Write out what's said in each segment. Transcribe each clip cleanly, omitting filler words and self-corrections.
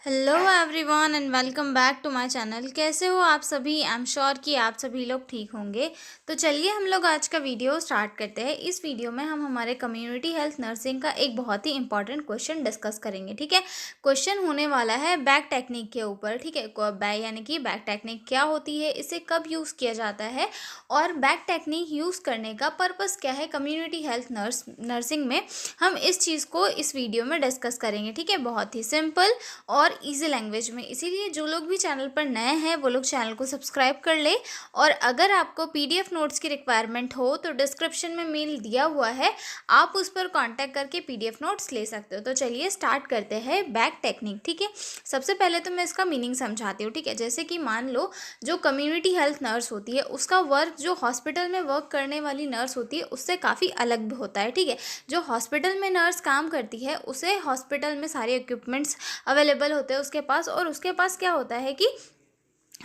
Hello everyone and welcome back to my channel. कैसे हो आप सभी? आई एम श्योर कि आप सभी लोग ठीक होंगे। तो चलिए हम लोग आज का वीडियो स्टार्ट करते हैं। इस वीडियो में हम हमारे कम्युनिटी हेल्थ नर्सिंग का एक बहुत ही इंपॉर्टेंट क्वेश्चन डिस्कस करेंगे। ठीक है, क्वेश्चन होने वाला है बैक टेक्निक के ऊपर। ठीक है, यानी कि बैक टेक्निक क्या होती है, इसे कब यूज़ किया जाता है और बैक टेक्निक यूज़ करने का पर्पज़ क्या है कम्युनिटी हेल्थ नर्सिंग में। हम इस चीज़ को इस वीडियो में डिस्कस करेंगे। ठीक है, बहुत ही सिंपल और इजी लैंग्वेज में। इसीलिए जो लोग भी चैनल पर नए हैं वो लोग चैनल को सब्सक्राइब कर ले। और अगर आपको पीडीएफ नोट्स की रिक्वायरमेंट हो तो डिस्क्रिप्शन में मेल दिया हुआ है, आप उस पर कांटेक्ट करके पीडीएफ नोट्स ले सकते हो। तो चलिए स्टार्ट करते हैं बैक टेक्निक। ठीक है, सबसे पहले तो मैं इसका मीनिंग समझाती हूँ। ठीक है, जैसे कि मान लो जो कम्युनिटी हेल्थ नर्स होती है उसका वर्क जो हॉस्पिटल में वर्क करने वाली नर्स होती है उससे काफ़ी अलग भी होता है। ठीक है, जो हॉस्पिटल में नर्स काम करती है उसे हॉस्पिटल में सारे इक्विपमेंट्स अवेलेबल होते हैं उसके पास, और उसके पास क्या होता है कि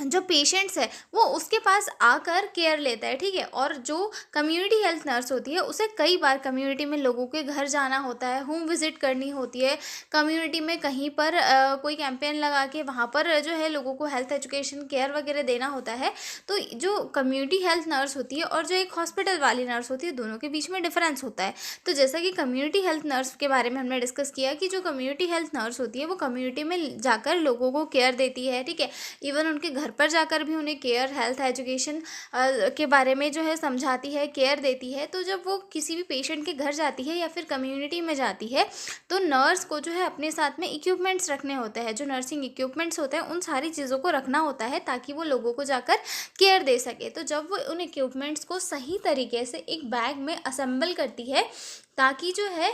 जो पेशेंट्स है वो उसके पास आकर केयर लेता है। ठीक है, और जो कम्युनिटी हेल्थ नर्स होती है उसे कई बार कम्युनिटी में लोगों के घर जाना होता है, होम विजिट करनी होती है, कम्युनिटी में कहीं पर कोई कैंपेन लगा के वहाँ पर जो है लोगों को हेल्थ एजुकेशन केयर वगैरह देना होता है। तो जो कम्युनिटी हेल्थ नर्स होती है और जो एक हॉस्पिटल वाली नर्स होती है दोनों के बीच में डिफरेंस होता है। तो जैसा कि कम्युनिटी हेल्थ नर्स के बारे में हमने डिस्कस किया कि जो कम्युनिटी हेल्थ नर्स होती है वो कम्युनिटी में जाकर लोगों को केयर देती है। ठीक है, इवन उनके घर पर जाकर भी उन्हें केयर हेल्थ एजुकेशन के बारे में जो है समझाती है, केयर देती है। तो जब वो किसी भी पेशेंट के घर जाती है या फिर कम्युनिटी में जाती है तो नर्स को जो है अपने साथ में इक्विपमेंट्स रखने होते हैं, जो नर्सिंग इक्विपमेंट्स होते हैं उन सारी चीज़ों को रखना होता है ताकि वो लोगों को जाकर केयर दे सके। तो जब वो उन इक्विपमेंट्स को सही तरीके से एक बैग में असेंबल करती है ताकि जो है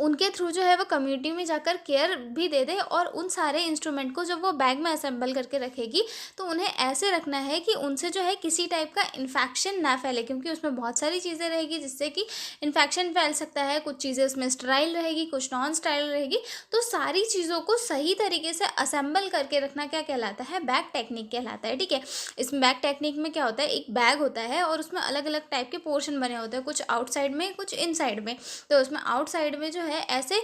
उनके थ्रू जो है वो कम्युनिटी में जाकर केयर भी दे दे, और उन सारे इंस्ट्रूमेंट को जब वो बैग में असेंबल करके रखेगी तो उन्हें ऐसे रखना है कि उनसे जो है किसी टाइप का इन्फेक्शन ना फैले, क्योंकि उसमें बहुत सारी चीज़ें रहेगी जिससे कि इन्फेक्शन फैल सकता है। कुछ चीज़ें उसमें स्टराइल रहेगी, कुछ नॉन स्टराइल रहेगी। तो सारी चीज़ों को सही तरीके से असेंबल करके रखना क्या कहलाता है? बैग टेक्निक कहलाता है। ठीक है, इस बैग टेक्निक में क्या होता है, एक बैग होता है और उसमें अलग अलग टाइप के पोर्शन बने होते हैं, कुछ आउटसाइड में कुछ इनसाइड में। तो उसमें आउटसाइड में जो है ऐसे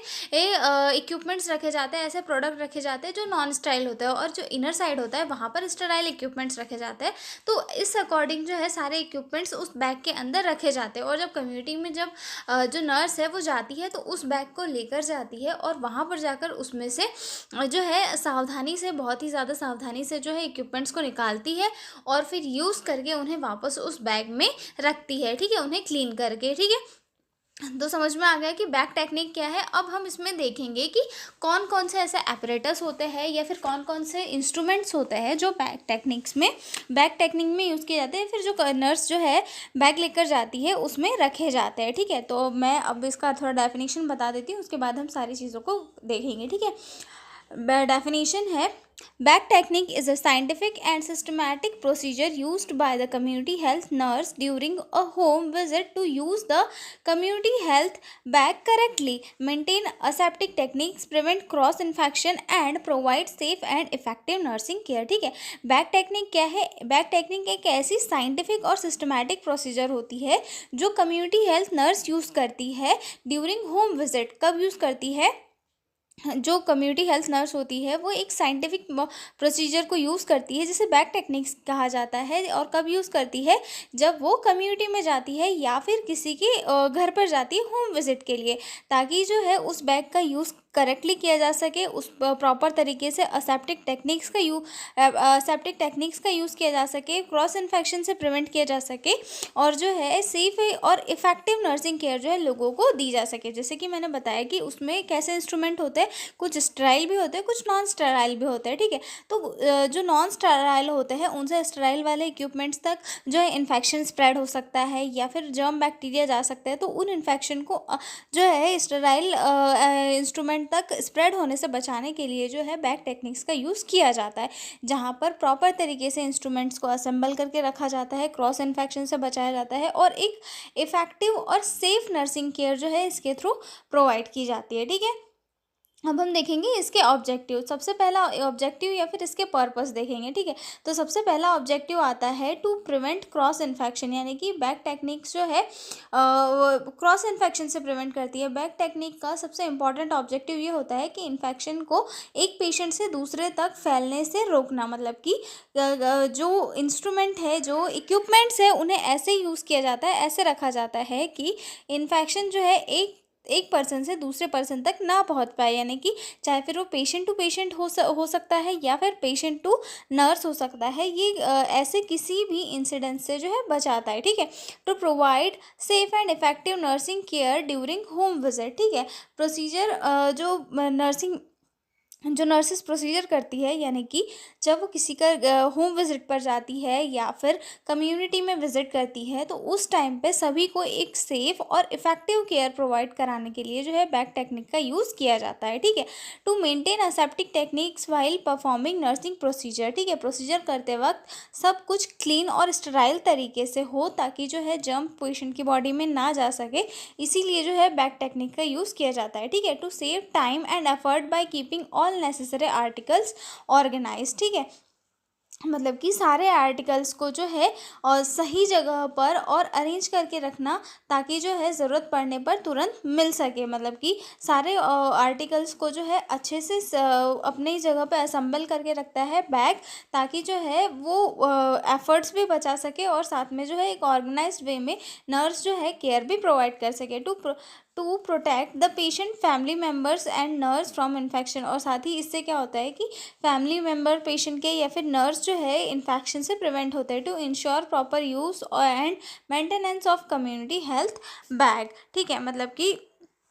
इक्विपमेंट्स रखे जाते हैं, ऐसे प्रोडक्ट रखे जाते हैं जो नॉन स्टराइल होता है, और जो इनर साइड होता है वहाँ पर स्टराइल इक्विपमेंट्स रखे जाते हैं। तो इस अकॉर्डिंग जो है सारे इक्विपमेंट्स उस बैग के अंदर रखे जाते हैं। और जब कम्युनिटी में जब जो नर्स है वो जाती है तो उस बैग को लेकर जाती है और वहाँ पर जाकर उसमें से जो है सावधानी से, बहुत ही ज़्यादा सावधानी से जो है इक्विपमेंट्स को निकालती है और फिर यूज़ करके उन्हें वापस उस बैग में रखती है। ठीक है, उन्हें क्लीन करके। ठीक है, तो समझ में आ गया कि बैक टेक्निक क्या है। अब हम इसमें देखेंगे कि कौन कौन से ऐसे एपरेटस होते हैं या फिर कौन कौन से इंस्ट्रूमेंट्स होते हैं जो बैक टेक्निक में यूज़ किए जाते हैं, फिर जो नर्स जो है बैग लेकर जाती है उसमें रखे जाते हैं। ठीक है, तो मैं अब इसका थोड़ा डेफिनेशन बता देती हूँ, उसके बाद हम सारी चीज़ों को देखेंगे। ठीक है, डेफिनेशन है, bag technique is a scientific and systematic procedure used by the community health nurse during a home visit to use the community health bag correctly, maintain aseptic techniques, prevent cross infection and provide safe and effective nursing care। ठीक है, bag technique क्या है? Bag technique एक ऐसी scientific और systematic procedure होती है जो कम्युनिटी हेल्थ नर्स यूज़ करती है ड्यूरिंग होम विजिट। कब यूज़ करती है? जो कम्युनिटी हेल्थ नर्स होती है वो एक साइंटिफिक प्रोसीजर को यूज़ करती है जिसे बैग टेक्निक्स कहा जाता है। और कब यूज़ करती है? जब वो कम्युनिटी में जाती है या फिर किसी के घर पर जाती है होम विजिट के लिए, ताकि जो है उस बैग का यूज़ करेक्टली किया जा सके, उस प्रॉपर तरीके से सेप्टिक टेक्निक्स का यूज़ किया जा सके, क्रॉस इन्फेक्शन से प्रिवेंट किया जा सके, और जो है सेफ और इफ़ेक्टिव नर्सिंग केयर जो है लोगों को दी जा सके। जैसे कि मैंने बताया कि उसमें कैसे इंस्ट्रूमेंट होते हैं, कुछ स्टराइल भी होते हैं, कुछ नॉन स्टराइल भी होते हैं। ठीक है, तो जो नॉन स्टराइल होते हैं उनसे स्टराइल वाले इक्विपमेंट्स तक जो है इन्फेक्शन स्प्रेड हो सकता है या फिर जर्म बैक्टीरिया जा सकता है। तो उन इन्फेक्शन को जो है स्टराइल इंस्ट्रूमेंट तक स्प्रेड होने से बचाने के लिए जो है बैग टेक्निक्स का यूज़ किया जाता है, जहाँ पर प्रॉपर तरीके से इंस्ट्रूमेंट्स को असेंबल करके रखा जाता है, क्रॉस इन्फेक्शन से बचाया जाता है और एक इफ़ेक्टिव और सेफ नर्सिंग केयर जो है इसके थ्रू प्रोवाइड की जाती है। ठीक है, अब हम देखेंगे इसके ऑब्जेक्टिव। सबसे पहला ऑब्जेक्टिव या फिर इसके पर्पस देखेंगे, ठीक है। तो सबसे पहला ऑब्जेक्टिव आता है टू प्रिवेंट क्रॉस इन्फेक्शन, यानी कि बैग टेक्निक्स जो है क्रॉस इन्फेक्शन से प्रिवेंट करती है। बैग टेक्निक का सबसे इंपॉर्टेंट ऑब्जेक्टिव ये होता है कि इन्फेक्शन को एक पेशेंट से दूसरे तक फैलने से रोकना, मतलब कि जो इंस्ट्रूमेंट है, जो इक्विपमेंट्स है, उन्हें ऐसे यूज़ किया जाता है, ऐसे रखा जाता है कि इन्फेक्शन जो है एक पर्सन से दूसरे पर्सन तक ना पहुंच पाए, यानी कि चाहे फिर वो पेशेंट टू पेशेंट हो सकता है या फिर पेशेंट टू नर्स हो सकता है। ये ऐसे किसी भी इंसिडेंट से जो है बचाता है, ठीक है। To provide safe and effective nursing care during home visit, ठीक है। प्रोसीजर जो नर्सिस प्रोसीजर करती है, यानी कि जब वो किसी का होम विजिट पर जाती है या फिर कम्युनिटी में विजिट करती है, तो उस टाइम पे सभी को एक सेफ और इफ़ेक्टिव केयर प्रोवाइड कराने के लिए जो है बैग टेक्निक का यूज़ किया जाता है, ठीक है। To maintain aseptic techniques while performing nursing procedure, ठीक है। प्रोसीजर करते वक्त सब कुछ क्लीन और स्टराइल तरीके से हो, ताकि जो है जर्म पेशेंट की बॉडी में ना जा सके, इसीलिए जो है बैग टेक्निक का यूज़ किया जाता है, ठीक है। To save time and effort by keeping all necessary articles organise, ठीक है। मतलब कि सारे आर्टिकल्स को जो है और सही जगह पर और अरेंज करके रखना, ताकि जो है ज़रूरत पड़ने पर तुरंत मिल सके। मतलब कि सारे आर्टिकल्स को जो है अच्छे से अपनी जगह पर असेंबल करके रखता है बैग, ताकि जो है वो एफर्ट्स भी बचा सके और साथ में जो है एक ऑर्गेनाइज्ड वे में नर्स जो है केयर भी प्रोवाइड कर सके। To protect the patient family members and nurse from infection, और साथ ही इससे क्या होता है कि फैमिली मेम्बर पेशेंट के या फिर नर्स जो है इन्फेक्शन से प्रिवेंट होते हैं। To ensure proper use and maintenance of community health bag, ठीक है। मतलब कि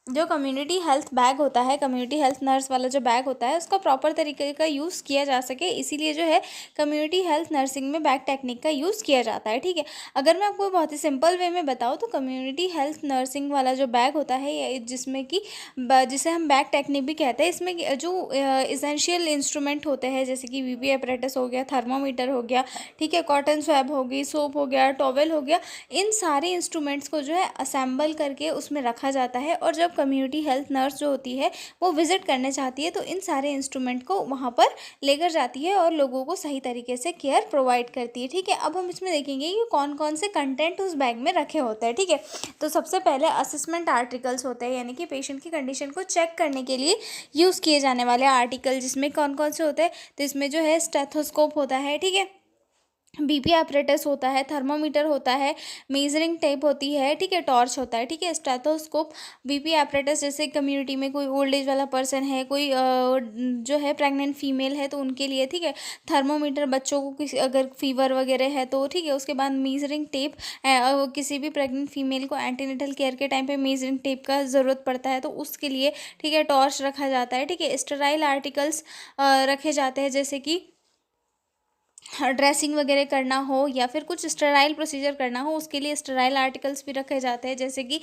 जो कम्युनिटी हेल्थ बैग होता है, कम्युनिटी हेल्थ नर्स वाला जो बैग होता है, उसका प्रॉपर तरीके का यूज़ किया जा सके, इसीलिए जो है कम्युनिटी हेल्थ नर्सिंग में बैग टेक्निक का यूज़ किया जाता है, ठीक है। अगर मैं आपको बहुत ही सिंपल वे में बताऊँ तो कम्युनिटी हेल्थ नर्सिंग वाला जो बैग होता है, जिसमें कि जिसे हम बैग टेक्निक भी कहते हैं, इसमें जो इसेंशियल इंस्ट्रूमेंट होते हैं, जैसे कि वीपी अपरेटस हो गया, थर्मोमीटर हो गया, ठीक है, कॉटन स्वैब हो गई, सोप हो गया, टॉवेल हो गया, इन सारे इंस्ट्रूमेंट्स को जो है असेंबल करके उसमें रखा जाता है। और जब कम्युनिटी हेल्थ नर्स जो होती है वो विजिट करने चाहती है, तो इन सारे इंस्ट्रूमेंट को वहाँ पर लेकर जाती है और लोगों को सही तरीके से केयर प्रोवाइड करती है, ठीक है। अब हम इसमें देखेंगे कि कौन कौन से कंटेंट उस बैग में रखे होते हैं, ठीक है। तो सबसे पहले असेसमेंट आर्टिकल्स होते हैं, यानी कि पेशेंट की कंडीशन को चेक करने के लिए यूज़ किए जाने वाले आर्टिकल, जिसमें कौन कौन से होते हैं। तो इसमें जो है स्टेथोस्कोप होता है, ठीक है, बीपी अपरेटस होता है, थर्मोमीटर होता है, मेजरिंग टेप होती है, ठीक है, टॉर्च होता है, ठीक है। स्टेथोस्कोप, बीपी अपरेटस, जैसे कम्युनिटी में कोई ओल्ड एज वाला पर्सन है, कोई जो है प्रेग्नेंट फीमेल है, तो उनके लिए, ठीक है। थर्मोमीटर, बच्चों को किसी अगर फीवर वगैरह है तो, ठीक है। उसके बाद मेजरिंग टेप, किसी भी प्रेग्नेंट फीमेल को एंटीनेटल केयर के टाइम पे मेजरिंग टेप का ज़रूरत पड़ता है, तो उसके लिए, ठीक है, टॉर्च रखा जाता है, ठीक है। स्टेराइल आर्टिकल्स रखे जाते हैं, जैसे कि ड्रेसिंग वगैरह करना हो या फिर कुछ स्टेराइल प्रोसीजर करना हो, उसके लिए स्टेराइल आर्टिकल्स भी रखे जाते हैं, जैसे कि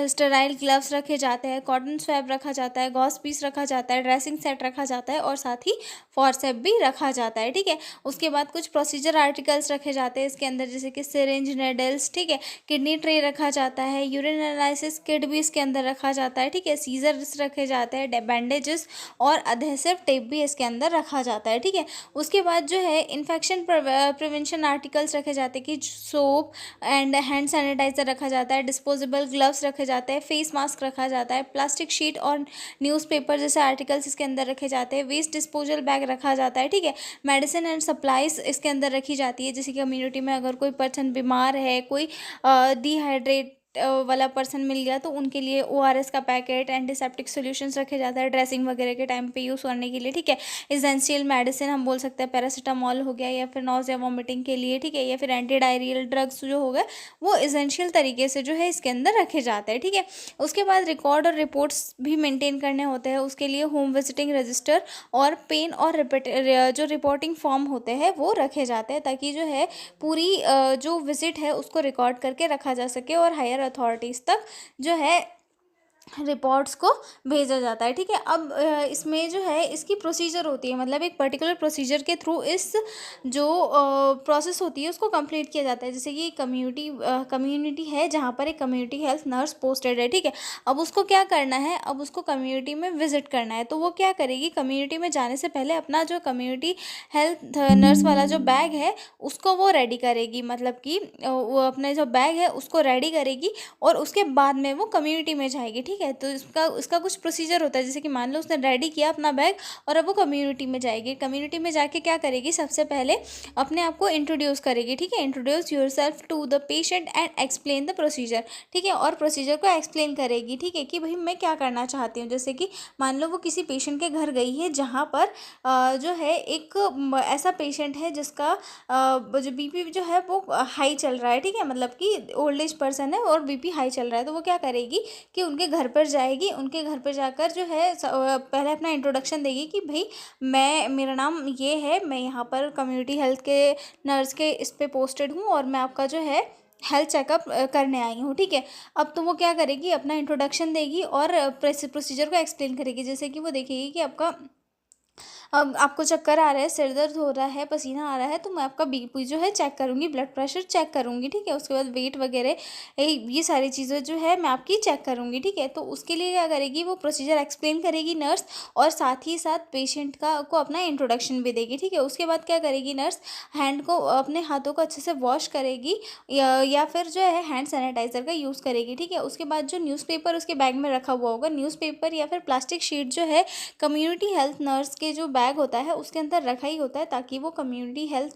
स्टेराइल ग्लव्स रखे जाते हैं, कॉटन स्वैब रखा जाता है, गॉस पीस रखा जाता है, ड्रेसिंग सेट रखा जाता है और साथ ही फॉरसेप भी रखा जाता है, ठीक है। उसके बाद कुछ प्रोसीजर आर्टिकल्स रखे जाते हैं इसके अंदर, जैसे कि सिरिंज, नेडल्स, ठीक है, किडनी ट्रे रखा जाता है, यूरिन एनालिसिस किट भी इसके अंदर रखा जाता है, ठीक है, सीजर्स रखे जाते हैं, बैंडेजेस और अधेसिव टेप भी इसके अंदर रखा जाता है, ठीक है। उसके बाद जो है इन्फेक्शन प्रिवेंशन आर्टिकल्स रखे जाते हैं कि सोप एंड हैंड सैनिटाइजर रखा जाता है, डिस्पोजेबल ग्लव्स रखे जाते हैं, फेस मास्क रखा जाता है, प्लास्टिक शीट और न्यूज़पेपर जैसे आर्टिकल्स इसके अंदर रखे जाते हैं, वेस्ट डिस्पोजल बैग रखा जाता है, ठीक है। मेडिसिन एंड सप्लाइज इसके अंदर रखी जाती है, जैसे कम्युनिटी में अगर कोई पर्सन बीमार है, कोई डिहाइड्रेट वाला पर्सन मिल गया, तो उनके लिए ओआरएस का पैकेट, एंटीसेप्टिक सॉल्यूशंस रखे जाता है ड्रेसिंग वगैरह के टाइम पे यूज़ करने के लिए, ठीक है। एसेंशियल मेडिसिन हम बोल सकते हैं, पैरासीटामॉल हो गया या फिर नॉज़िया वॉमिटिंग के लिए, ठीक है, या फिर एंटी डायरियल ड्रग्स जो हो गए, वो एसेंशियल तरीके से जो है इसके अंदर रखे जाते हैं, ठीक है। उसके बाद रिकॉर्ड और रिपोर्ट्स भी मेंटेन करने होते हैं, उसके लिए होम विजिटिंग रजिस्टर और पेन और जो रिपोर्टिंग फॉर्म होते हैं वो रखे जाते हैं, ताकि जो है पूरी जो विजिट है उसको रिकॉर्ड करके रखा जा सके और हायर अथॉरिटीज़ तक जो है रिपोर्ट्स को भेजा जाता है। ठीक है, अब इसमें जो है इसकी प्रोसीजर होती है, मतलब एक पर्टिकुलर प्रोसीजर के थ्रू इस जो प्रोसेस होती है उसको कंप्लीट किया जाता है। जैसे कि कम्युनिटी है जहाँ पर एक कम्युनिटी हेल्थ नर्स पोस्टेड है। ठीक है, अब उसको क्या करना है, अब उसको कम्युनिटी में विजिट करना है। तो वो क्या करेगी, कम्युनिटी में जाने से पहले अपना जो कम्युनिटी हेल्थ नर्स वाला जो बैग है उसको वो रेडी करेगी, मतलब कि वो अपने जो बैग है उसको रेडी करेगी और उसके बाद में वो कम्युनिटी में जाएगी। ठीक है, तो इसका कुछ प्रोसीजर होता है। जैसे कि मान लो उसने रेडी किया अपना बैग और अब वो कम्युनिटी में जाएगी। कम्युनिटी में जाके क्या करेगी, सबसे पहले अपने आप को इंट्रोड्यूस करेगी। ठीक है, introduce yourself to the patient and explain the procedure. ठीक है, और प्रोसीजर को एक्सप्लेन करेगी। ठीक है, कि भाई मैं क्या करना चाहती हूँ। जैसे कि मान लो वो किसी पेशेंट के घर गई है जहाँ पर जो है एक ऐसा पेशेंट है जिसका जो बीपी जो है वो हाई चल रहा है। ठीक है, मतलब कि ओल्ड एज पर्सन है और बीपी हाई चल रहा है। तो वो क्या करेगी कि उनके घर पर जाएगी, उनके घर पर जाकर जो है पहले अपना इंट्रोडक्शन देगी कि भाई मेरा नाम ये है, मैं यहाँ पर कम्युनिटी हेल्थ के नर्स के इस पे पोस्टेड हूँ और मैं आपका जो है हेल्थ चेकअप करने आई हूँ। ठीक है, अब तो वो क्या करेगी, अपना इंट्रोडक्शन देगी और प्रोसीजर को एक्सप्लेन करेगी। जैसे कि वो देखेगी कि आपका अब आपको चक्कर आ रहा है, सिर दर्द हो रहा है, पसीना आ रहा है, तो मैं आपका बीपी जो है चेक करूँगी, ब्लड प्रेशर चेक करूँगी। ठीक है, उसके बाद वेट वगैरह ये सारी चीज़ें जो है मैं आपकी चेक करूँगी। ठीक है, तो उसके लिए क्या करेगी, वो प्रोसीजर एक्सप्लेन करेगी नर्स और साथ ही साथ पेशेंट को अपना इंट्रोडक्शन भी देगी। ठीक है, उसके बाद क्या करेगी नर्स, हैंड को अपने हाथों को अच्छे से वॉश करेगी या फिर जो है हैंड सैनिटाइज़र का यूज़ करेगी। ठीक है, उसके बाद जो न्यूज़पेपर उसके बैग में रखा हुआ होगा, न्यूज़पेपर या फिर प्लास्टिक शीट जो है कम्युनिटी हेल्थ नर्स के जो बैग होता है उसके अंदर रखा ही होता है, ताकि वो कम्युनिटी हेल्थ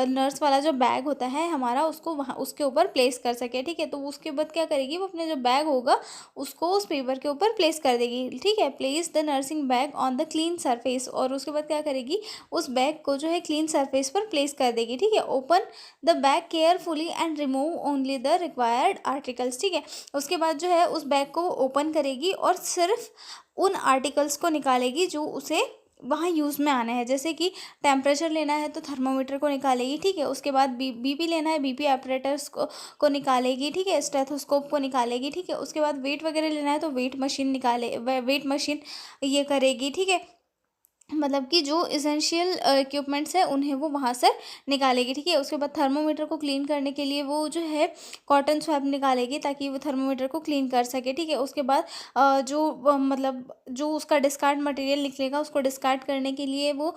नर्स वाला जो बैग होता है हमारा उसको वहाँ उसके ऊपर प्लेस कर सके। ठीक है, तो उसके बाद क्या करेगी, वो अपने जो बैग होगा उसको उस पेपर के ऊपर प्लेस कर देगी। ठीक है, place the nursing bag on the clean surface, और उसके बाद क्या करेगी, उस बैग को जो है क्लीन सरफेस पर प्लेस कर देगी। ठीक है, open the bag carefully and remove only the required articles. ठीक है, उसके बाद जो है उस बैग को ओपन करेगी और सिर्फ उन आर्टिकल्स को निकालेगी जो उसे वहाँ यूज़ में आना है। जैसे कि टेम्परेचर लेना है तो थर्मामीटर को निकालेगी। ठीक है, उसके बाद बीपी लेना है, बीपी एपरेटस को निकालेगी। ठीक है, स्टेथोस्कोप को निकालेगी। ठीक है, उसके बाद वेट वगैरह लेना है तो वेट मशीन ये करेगी। ठीक है, मतलब कि जो इसेंशियल इक्विपमेंट्स हैं उन्हें वो वहाँ से निकालेगी। ठीक है, उसके बाद थर्मोमीटर को क्लीन करने के लिए वो जो है कॉटन स्वैब निकालेगी ताकि वो थर्मोमीटर को क्लीन कर सके। ठीक है, उसके बाद मतलब जो उसका डिस्कार्ड मटेरियल निकलेगा उसको डिस्कार्ड करने के लिए वो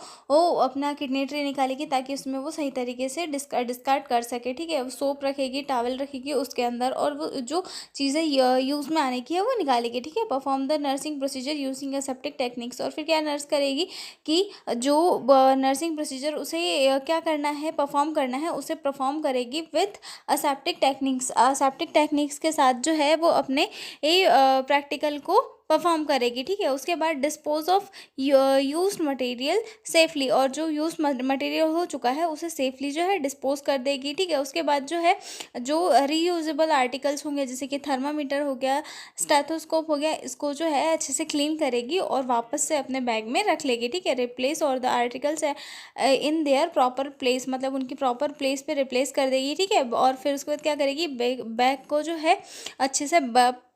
अपना किडनी ट्रे निकालेगी ताकि उसमें वो सही तरीके से डिस्कार्ड कर सके। ठीक है, सोप रखेगी, टावल रखेगी उसके अंदर और वो जो चीज़ें यूज़ में आने की है वो निकालेगी। ठीक है, perform the nursing procedure using aseptic techniques, और फिर क्या नर्स करेगी कि जो नर्सिंग प्रोसीजर उसे क्या करना है, परफॉर्म करना है, उसे परफॉर्म करेगी with aseptic techniques. Aseptic techniques के साथ जो है वो अपने प्रैक्टिकल को परफॉर्म करेगी। ठीक है, उसके बाद dispose of used material safely, और जो यूज मटेरियल हो चुका है उसे सेफली जो है डिस्पोज कर देगी। ठीक है, उसके बाद जो है जो रीयूजेबल आर्टिकल्स होंगे जैसे कि थर्मामीटर हो गया, स्टेथोस्कोप हो गया, इसको जो है अच्छे से क्लीन करेगी और वापस से अपने बैग में रख लेगी। ठीक है, रिप्लेस और the articles in their proper place, मतलब उनकी प्रॉपर प्लेस पे रिप्लेस कर देगी। ठीक है, और फिर उसके बाद क्या करेगी, बैग को जो है अच्छे से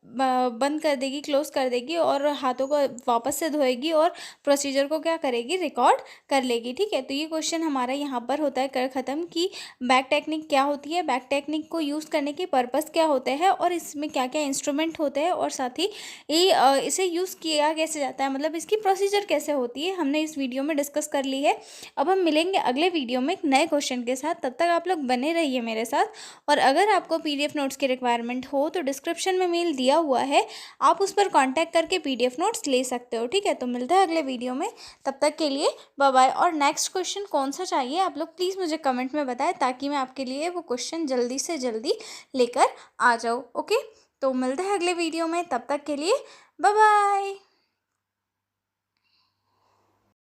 बंद कर देगी, क्लोज कर देगी और हाथों को वापस से धोएगी और प्रोसीजर को क्या करेगी, रिकॉर्ड कर लेगी। ठीक है, तो ये क्वेश्चन हमारा यहाँ पर होता है कर ख़त्म कि बैक टेक्निक क्या होती है, बैक टेक्निक को यूज़ करने के पर्पस क्या होते हैं और इसमें क्या क्या इंस्ट्रूमेंट होते हैं, और साथ ही इसे यूज़ किया कैसे जाता है, मतलब इसकी प्रोसीजर कैसे होती है, हमने इस वीडियो में डिस्कस कर ली है। अब हम मिलेंगे अगले वीडियो में एक नए क्वेश्चन के साथ, तब तक आप लोग बने रहिए मेरे साथ। और अगर आपको PDF नोट्स की रिक्वायरमेंट हो तो डिस्क्रिप्शन में मेल दिया हुआ है, आप उस पर कांटेक्ट करके PDF नोट्स ले सकते हो। ठीक है, तो मिलता है अगले वीडियो में, तब तक के लिए बाय बाय। और नेक्स्ट क्वेश्चन कौन सा चाहिए आप लोग प्लीज़ मुझे कमेंट में बताएं ताकि मैं आपके लिए वो क्वेश्चन जल्दी से जल्दी लेकर आ जाऊँ। ओके, तो मिलते हैं अगले वीडियो में, तब तक के लिए बाय बाय।